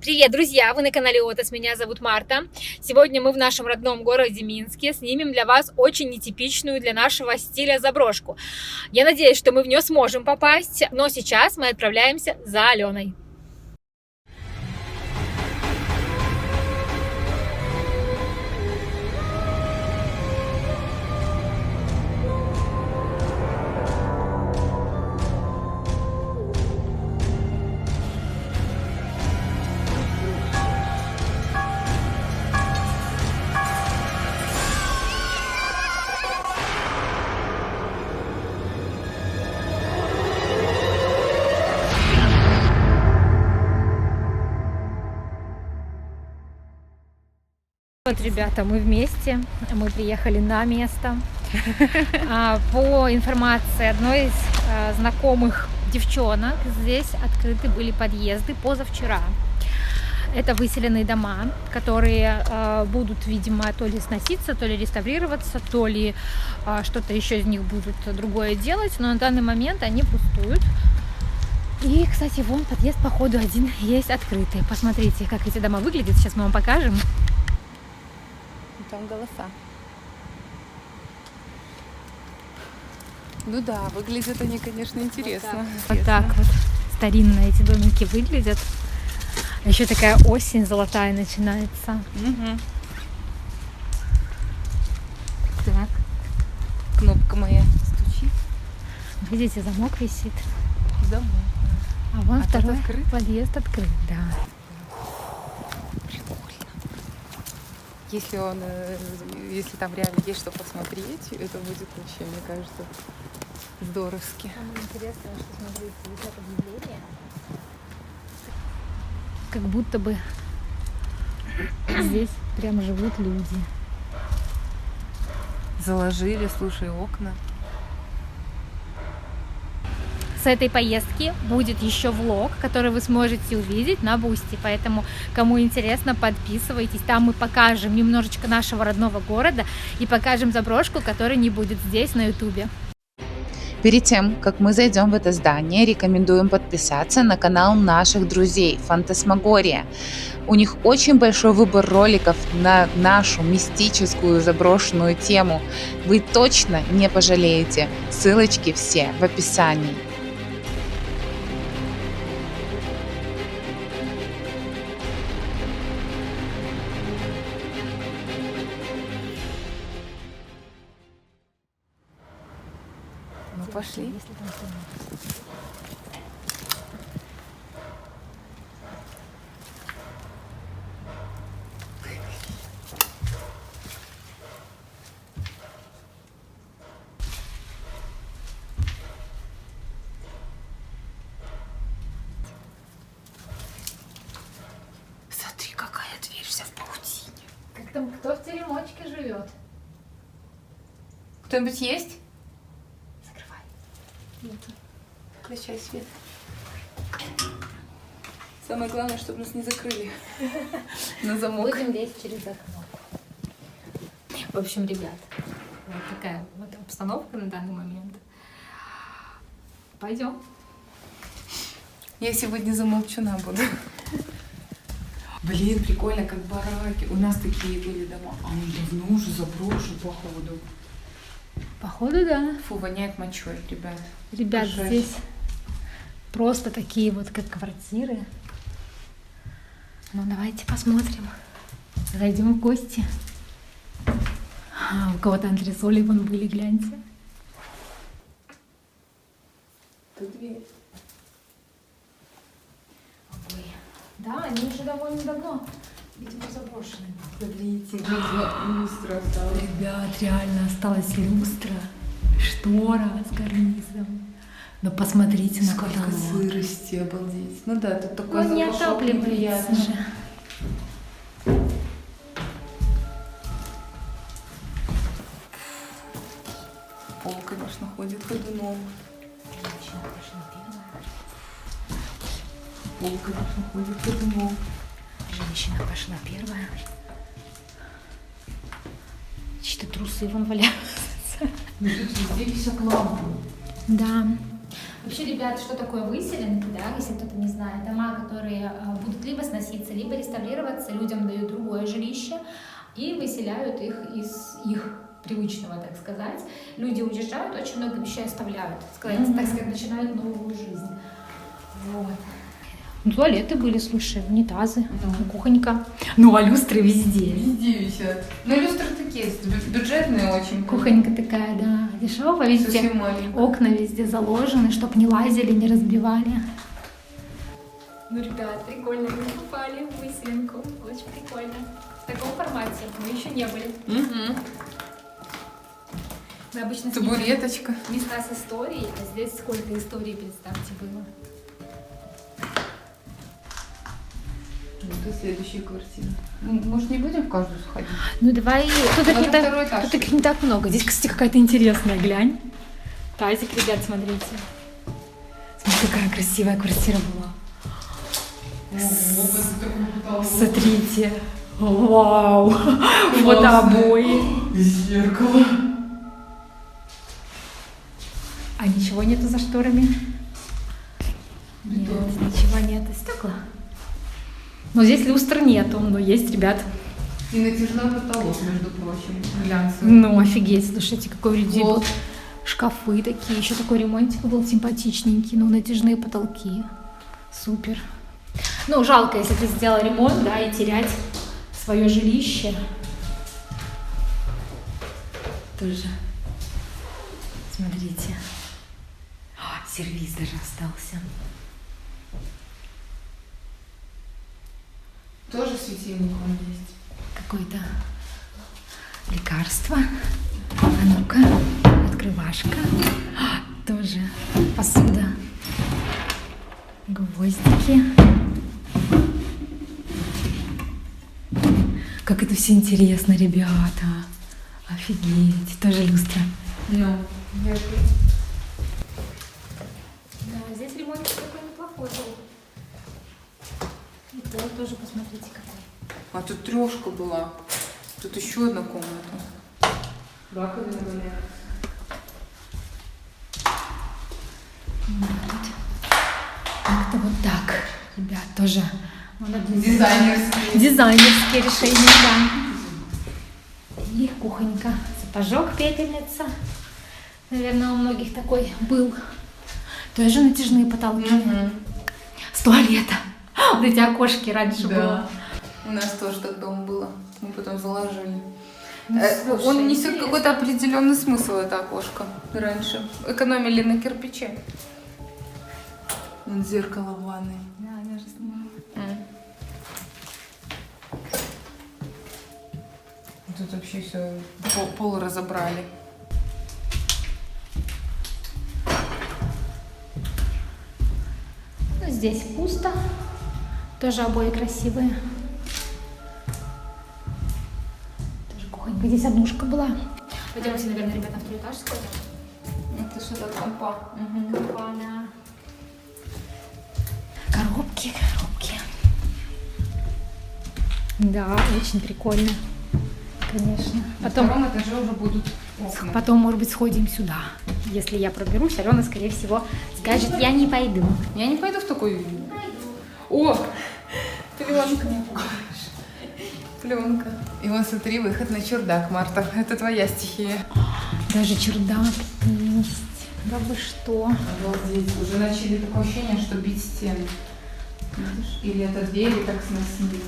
Привет, друзья! Вы на канале Отос, меня зовут Марта. Сегодня мы в нашем родном городе Минске снимем для вас очень нетипичную для нашего стиля заброшку. Я надеюсь, что мы в нее сможем попасть, но сейчас мы отправляемся за Аленой. Вот, ребята, мы вместе, мы приехали на место. По информации одной из знакомых девчонок, здесь открыты были подъезды позавчера. Это выселенные дома, которые будут, видимо, то ли сноситься, то ли реставрироваться, то ли что-то еще из них будут другое делать, но на данный момент они пустуют. И, кстати, вон подъезд, походу, один есть открытый. Посмотрите, как эти дома выглядят, сейчас мы вам покажем. Там голоса. Ну да, выглядят они, конечно, интересно. Вот так вот старинно эти домики выглядят. Еще такая осень золотая начинается. Угу. Так. Кнопка моя стучит. Видите, замок висит. Замок. А вон второй открыт? подъезд открыт, да. Если там реально есть что посмотреть, это будет вообще, мне кажется, здоровски. Самое интересное, что смотрите, висят объявления. Как будто бы здесь прям живут люди. Заложили, слушай, окна. С этой поездки будет еще влог, который вы сможете увидеть на Бусти. Поэтому, кому интересно, подписывайтесь. Там мы покажем немножечко нашего родного города и покажем заброшку, которая не будет здесь, на Ютубе. Перед тем, как мы зайдем в это здание, рекомендуем подписаться на канал наших друзей «Фантасмагория». У них очень большой выбор роликов на нашу мистическую заброшенную тему. Вы точно не пожалеете. Ссылочки все в описании. Ну, пошли. Смотри, какая дверь вся в паутине. Как там, кто в теремочке живет? Кто-нибудь есть? Закрывай. Включай свет. Самое главное, чтобы нас не закрыли на замок. Будем лезть через окно. В общем, ребят, вот такая вот обстановка на данный момент. Пойдем. Я сегодня замолчана буду. Блин, прикольно, как бараки. У нас такие были дома. А он давно уже заброшен, походу. Походу, да. Фу, воняет мочой, ребят. Ребят, Жесть. здесь просто такие вот, как квартиры. Ну, давайте посмотрим. Зайдем в гости. У кого-то антресоли вон были, гляньте. Тут дверь. Ой. Да, они уже довольно давно, видимо, заброшены. Смотрите, люстра осталась. Ребят, реально осталась люстра, штора с карнизом. Но посмотрите на Сколько потолок. сырости, обалдеть. Ну да, тут такой Он не запашок отапливается неприятный. же. Пол, конечно, ходит ходуном. Женщина пошла первая. Пол, конечно, ходит ходуном. Женщина пошла первая. Чьи-то трусы вон валяются. Ну тут везде висят лампы. Да. Вообще, ребят, что такое выселенки, да, если кто-то не знает, дома, которые будут либо сноситься, либо реставрироваться, людям дают другое жилище и выселяют их из их привычного, так сказать. Люди уезжают, очень много вещей оставляют, так сказать, начинают новую жизнь. Вот. Ну, туалеты были, слушай, унитазы, кухонька. Ну, а люстры везде. Везде висят. Ну, люстры такие, бюджетные очень. Кухонька такая, да, дешевая, везде. Окна везде заложены, чтоб не лазили, не разбивали. Ну, ребят, прикольно, мы попали в выселенку. Очень прикольно. В таком формате мы еще не были. Мы обычно табуреточка. Места с историей, а здесь сколько историй, представьте, было. Это следующая квартира. Может, не будем в каждую сходить? Ну давай. Тут их не так много. Здесь, кстати, какая-то интересная, глянь. Тазик, ребят, смотрите. Смотри, какая красивая квартира была. Смотрите. Вау. Фотообои. Зеркало. А ничего нету за шторами? Нет, ничего нет. Стекла. Но здесь люстр нету, но есть, ребят. И натяжной потолок, между прочим, глянцевый. Ну, офигеть, слушайте, какой у людей был. Шкафы такие, еще такой ремонтик был симпатичненький, ну, натяжные потолки. Супер. Ну, жалко, если ты сделал ремонт, да, и терять свое жилище. Тоже. Смотрите. Сервиз даже остался. Тоже светильник он есть. Какое-то лекарство. А ну-ка, открывашка. Тоже посуда. Гвоздики. Как это все интересно, ребята. Офигеть. Тоже люстра. Ну, да, здесь ремонт такой неплохой был. И пол тоже посмотрите какой. А тут трешка была. Тут еще одна комната. Раковина валяется. Вот. Как-то вот так, ребят, тоже. Дизайнерские решения, да. И кухонька. Сапожок, пепельница. Наверное, у многих такой был. Тоже натяжные потолки. С туалета. Вот эти окошки раньше было. У нас тоже так дома было. Мы потом заложили. Ну, слушай, он несет какой-то определенный смысл, это окошко. Раньше экономили на кирпиче. Вон зеркало в ванной. Да, я же снимала. Тут вообще все пол разобрали. Ну, здесь пусто. Тоже обои красивые. Тоже кухонька. Здесь однушка была. Пойдемте, наверное, ребята, на второй этаж сходим. Это что-то компа. Компа, да. Коробки. Да, очень прикольно. Конечно. На втором этаже уже будут окна. Потом, может быть, сходим сюда. Если я проберусь, Алена, скорее всего, скажет, я не пойду. Я не пойду в такой... О! Пленка. Пленка. И вон, смотри, выход на чердак, Марта. Это твоя стихия. Даже чердак есть. Да вы что? Обалдеть. Уже начали такое ощущение, что бить стены. Видишь? Или это двери так сносили.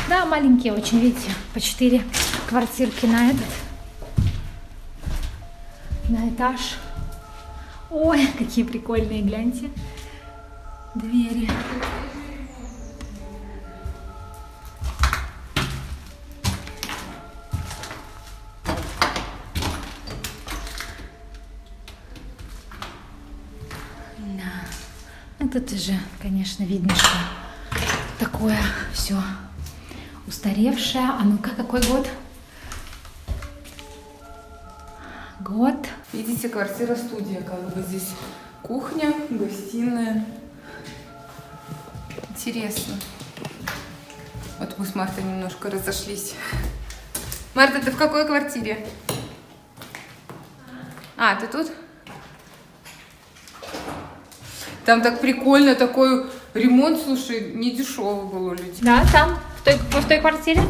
Да, маленькие очень, видите, по 4 квартирки на этаж. Ой, какие прикольные, гляньте. Двери. Да. Тут уже, конечно, видно, что такое все устаревшее. А ну-ка, какой год? Год. Видите, квартира-студия, как бы здесь кухня, гостиная. Интересно. Вот мы с Мартой немножко разошлись. Марта, ты в какой квартире? А, ты тут? Там так прикольно, такой ремонт, слушай, не дешевый был у людей. Да, там, в той квартире.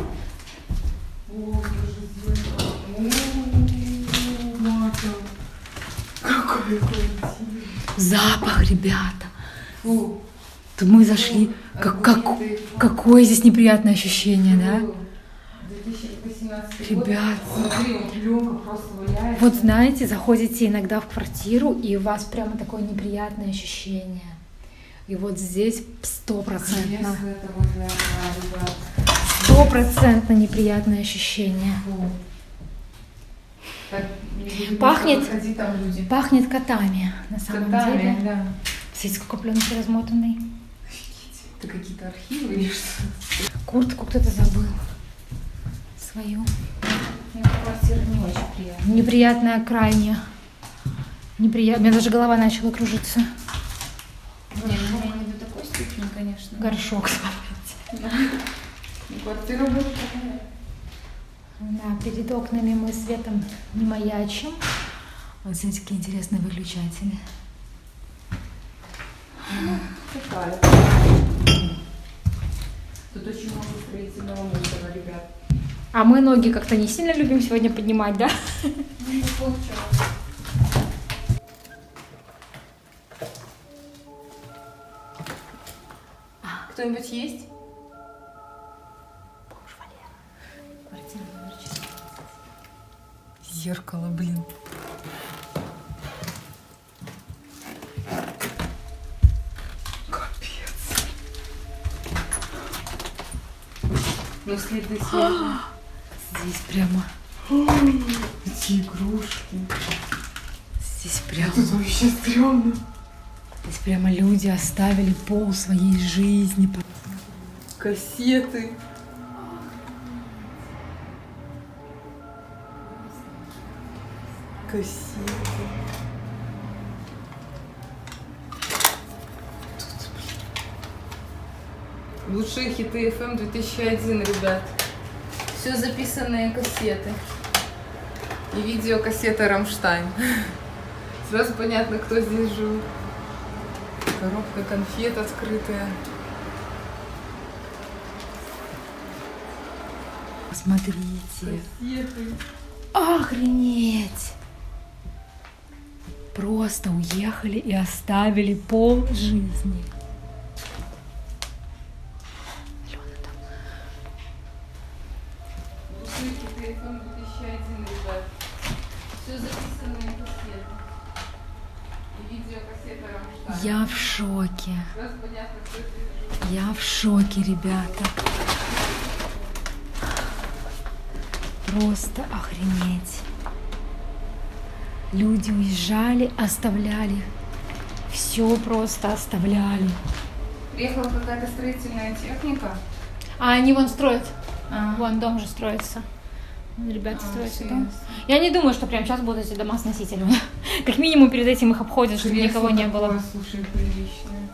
Какой Запах, ребята. То мы зашли. Какое здесь неприятное ощущение, да? 2018 Ребят, смотри, пленка просто валяется. вот знаете, заходите иногда в квартиру, и у вас прямо такое неприятное ощущение. И вот здесь 100%. Стопроцентно неприятное ощущение. Пахнет котами, на самом деле. Да. Смотрите, сколько пленки размотанной. Это какие-то архивы или что? Куртку кто-то забыл. Свою. Квартира не очень приятная. Неприятная крайне. Неприятно. У меня даже голова начала кружиться. Не до такой степени, конечно. Горшок, смотрите. Квартира будет такая. Да, перед окнами мы светом не маячим. Вот смотрите, какие интересные выключатели. Какая? Тут очень много строительного мусора, ребят. А мы ноги как-то не сильно любим сегодня поднимать, да? Не получалось. Кто-нибудь есть? Бомж Валера. Квартира номер 14. Зеркало, блин. Капец. Ну, следы свежие. Здесь прямо. Эти игрушки. Здесь прямо. Тут вообще стрёмно. Здесь прямо люди оставили пол своей жизни. Кассеты. Кассеты. Лучшие хиты FM 2001, ребят. Все записанные кассеты. И видеокассета Рамштайн. Сразу понятно, кто здесь жил. Коробка конфет открытая. Посмотрите. Кассеты. Охренеть! Просто уехали и оставили пол жизни. Алена там. Лучшие хиты FM 2001, ребят. Все записанные кассеты. И видеокассета Рамштайн. Я в шоке. Сразу понятно, кто здесь жил. Я в шоке, ребята. Просто охренеть. Люди уезжали, оставляли. Все просто оставляли. Приехала какая-то строительная техника. А они вон строят. А. Вон дом же строится. Вон ребята строят все дом. ясно. Я не думаю, что прямо сейчас будут эти дома сносителями. Как минимум перед этим их обходят, чтобы Кресло никого не такое, было. слушай, приличное.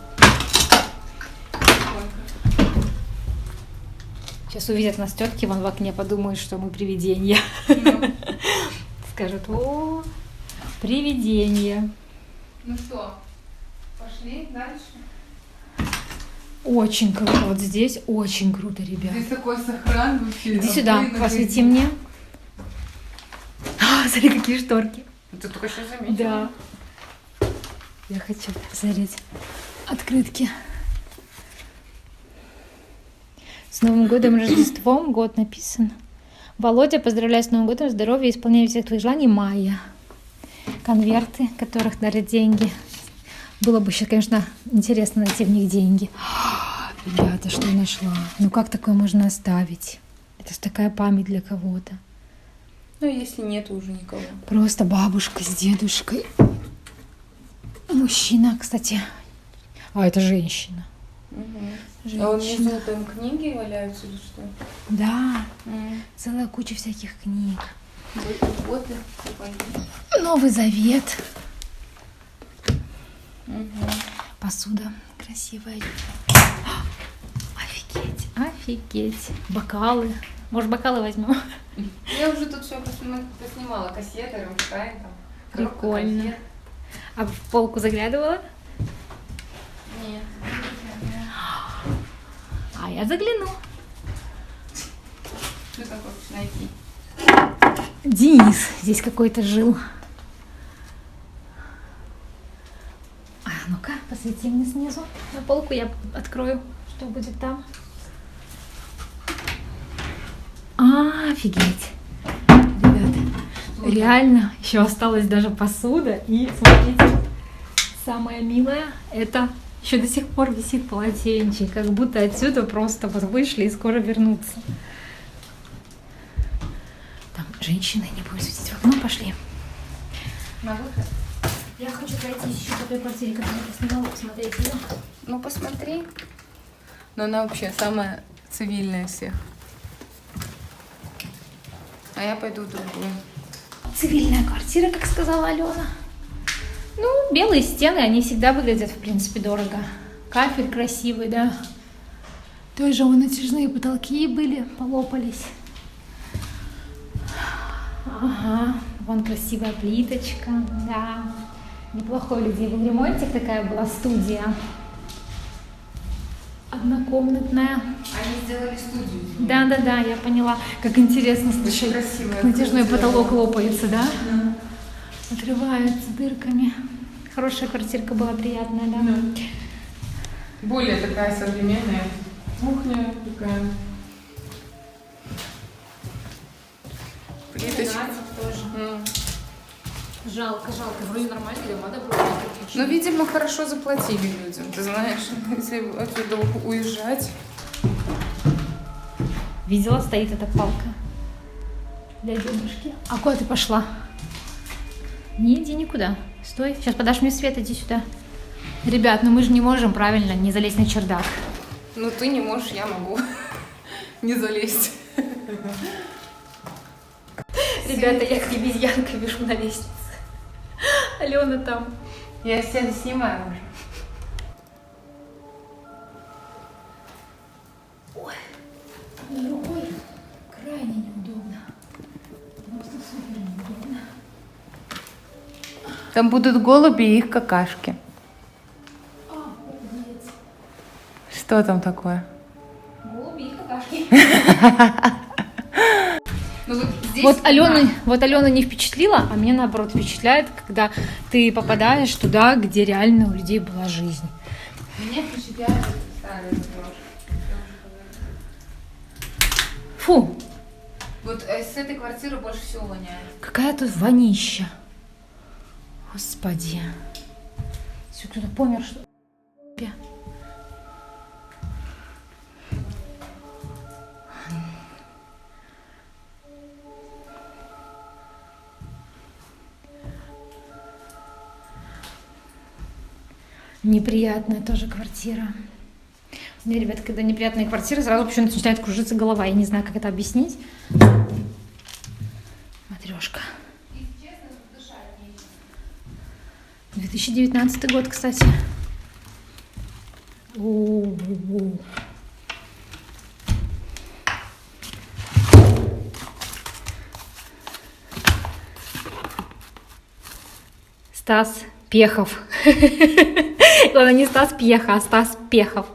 Сейчас увидят нас тетки вон в окне, подумают, что мы привидения. Ну. Скажут: о, привидение. Ну что, пошли дальше? Очень круто. Вот здесь очень круто, ребят. Здесь такой сохран вообще. Иди сюда, посвети мне. А, смотри, какие шторки. Ты только что заметила? Да. Я хочу посмотреть открытки. С Новым годом, Рождеством, год написан. Володя, поздравляю с Новым годом, здоровья, исполняю всех твоих желаний, Майя. Конверты, которых дарят деньги. Было бы еще, конечно, интересно найти в них деньги. Ребята, что я нашла? Ну как такое можно оставить? Это ж такая память для кого-то. Ну, если нет уже никого. Просто бабушка с дедушкой. Мужчина, кстати. А, это женщина. Угу. А внизу там книги валяются или что? Да, целая куча всяких книг. Вот Новый Завет. Угу. Посуда красивая. Офигеть, офигеть. Бокалы. Может, бокалы возьмем? Я уже тут все поснимала. Кассеты, Рамштайн, там. коробка Прикольно. конфет. А в полку заглядывала? Нет. А я загляну. Что такое найти? Денис здесь какой-то жил. А ну-ка, посвети мне снизу на полку, я открою, что будет там. Офигеть. Ребята, реально еще осталась даже посуда. И смотрите, самое милое, это еще до сих пор висит полотенчик, как будто отсюда просто вот вышли и скоро вернутся. Там женщины, не будем светить в окно, пошли. На выход? Я хочу пройти еще по той квартире, которую я снимала, посмотреть ее. Ну, посмотри. Но она вообще самая цивильная из всех. А я пойду в другую. Цивильная квартира, как сказала Алена. Ну, белые стены, они всегда выглядят, в принципе, дорого. Кафель красивый, да. Тоже вон натяжные потолки были, полопались. Ага, вон красивая плиточка, да. Неплохой у людей был ремонтик, такая была студия. Однокомнатная. Они сделали студию. Да, я поняла. Как интересно, слушай, красиво. как натяжной потолок лопается, да? Отрывается дырками. Хорошая квартирка была, приятная, да? Более такая современная. Кухня такая. Плиточка. Тоже. Жалко. Вроде нормально, надо было. Ну, видимо, хорошо заплатили людям. Ты знаешь, если отсюда уезжать. Видела, стоит эта палка для дедушки. А куда ты пошла? Не иди никуда. Стой. Сейчас подашь мне свет, иди сюда. Ребят, ну мы же не можем, правильно, не залезть на чердак. Ну, ты не можешь, я могу не залезть. Ребята, я как обезьянка вижу на лестнице. Алена там. Я себя снимаю уже. Ой, на рукой крайне неудобно. Просто супер неудобно. Там будут голуби и их какашки. Молодец. Что там такое? Голуби и какашки. Ну, вот здесь... Вот Алена не впечатлила, а меня наоборот впечатляет, когда ты попадаешь туда, где реально у людей была жизнь. Меня впечатляет старая дорожка. Фу, Вот с этой квартиры больше всего воняет. какая тут вонища. Господи. Все, кто-то помер, что ли? Неприятная тоже квартира. У меня, ребята, когда неприятные квартиры, сразу почему-то начинает кружиться голова. Я не знаю, как это объяснить. Матрешка. 2019 год, кстати. У-у-у. Стас Пехов. Ладно, не Стас Пьеха, а Стас Пехов.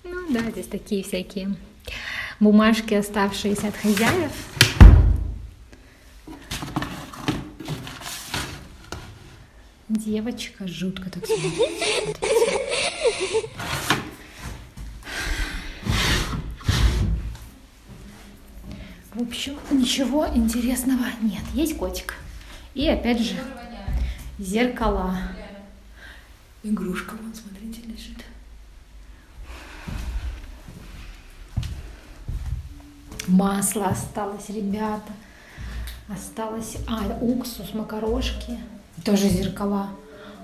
Ну да, здесь такие всякие бумажки, оставшиеся от хозяев. Девочка жутко так смотрит. В общем, ничего интересного нет. Есть котик. И опять же зеркала. Игрушка, вон, смотрите, лежит. Масло осталось, ребята. Осталось, уксус, макарошки. Тоже зеркала.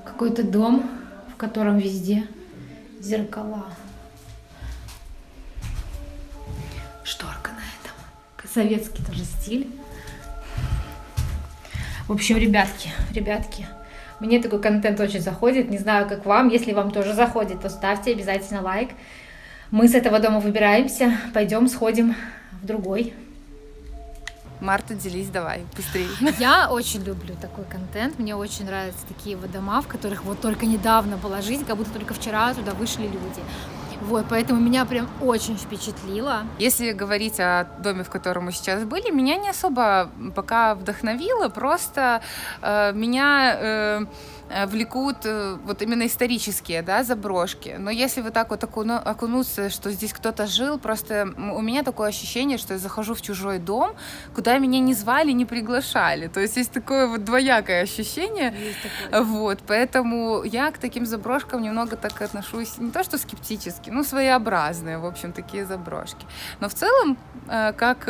Какой-то дом, в котором везде зеркала. Шторка на этом. Советский тоже стиль. В общем, ребятки, мне такой контент очень заходит. Не знаю, как вам. Если вам тоже заходит, то ставьте обязательно лайк. Мы с этого дома выбираемся. Пойдем, сходим в другой. Марта, делись, давай, быстрее. Я очень люблю такой контент, мне очень нравятся такие вот дома, в которых вот только недавно была жизнь, как будто только вчера туда вышли люди. Вот, поэтому меня прям очень впечатлило. Если говорить о доме, в котором мы сейчас были, меня не особо пока вдохновило, просто меня влекут вот именно исторические, да, заброшки. Но если вот так вот окунуться, что здесь кто-то жил, просто у меня такое ощущение, что я захожу в чужой дом, куда меня не звали, не приглашали. То есть такое вот двоякое ощущение. Вот, поэтому я к таким заброшкам немного так отношусь, не то что скептически, ну, своеобразные, в общем, такие заброшки. Но в целом, как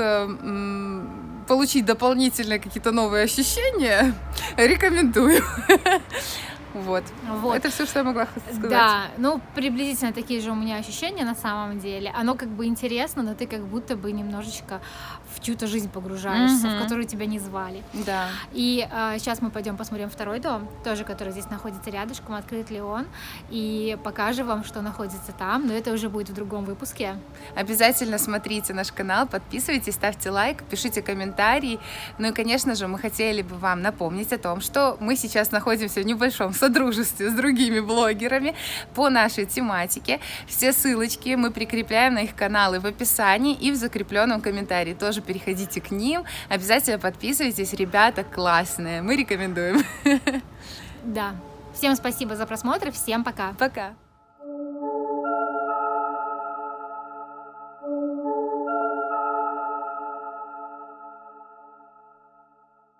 получить дополнительные какие-то новые ощущения, рекомендую. Вот. Это все, что я могла сказать. Да, ну, приблизительно такие же у меня ощущения на самом деле. Оно как бы интересно, но ты как будто бы немножечко в чью-то жизнь погружаешься, в которую тебя не звали. Да. И сейчас мы пойдем посмотрим второй дом, тоже который здесь находится рядышком, открыт ли он, и покажем вам, что находится там, но это уже будет в другом выпуске. Обязательно смотрите наш канал, подписывайтесь, ставьте лайк, пишите комментарии. Ну и, конечно же, мы хотели бы вам напомнить о том, что мы сейчас находимся в небольшом содружестве с другими блогерами по нашей тематике. Все ссылочки мы прикрепляем на их каналы в описании и в закрепленном комментарии. Тоже переходите к ним. Обязательно подписывайтесь. Ребята классные. Мы рекомендуем. Да. Всем спасибо за просмотр. Всем пока. Пока.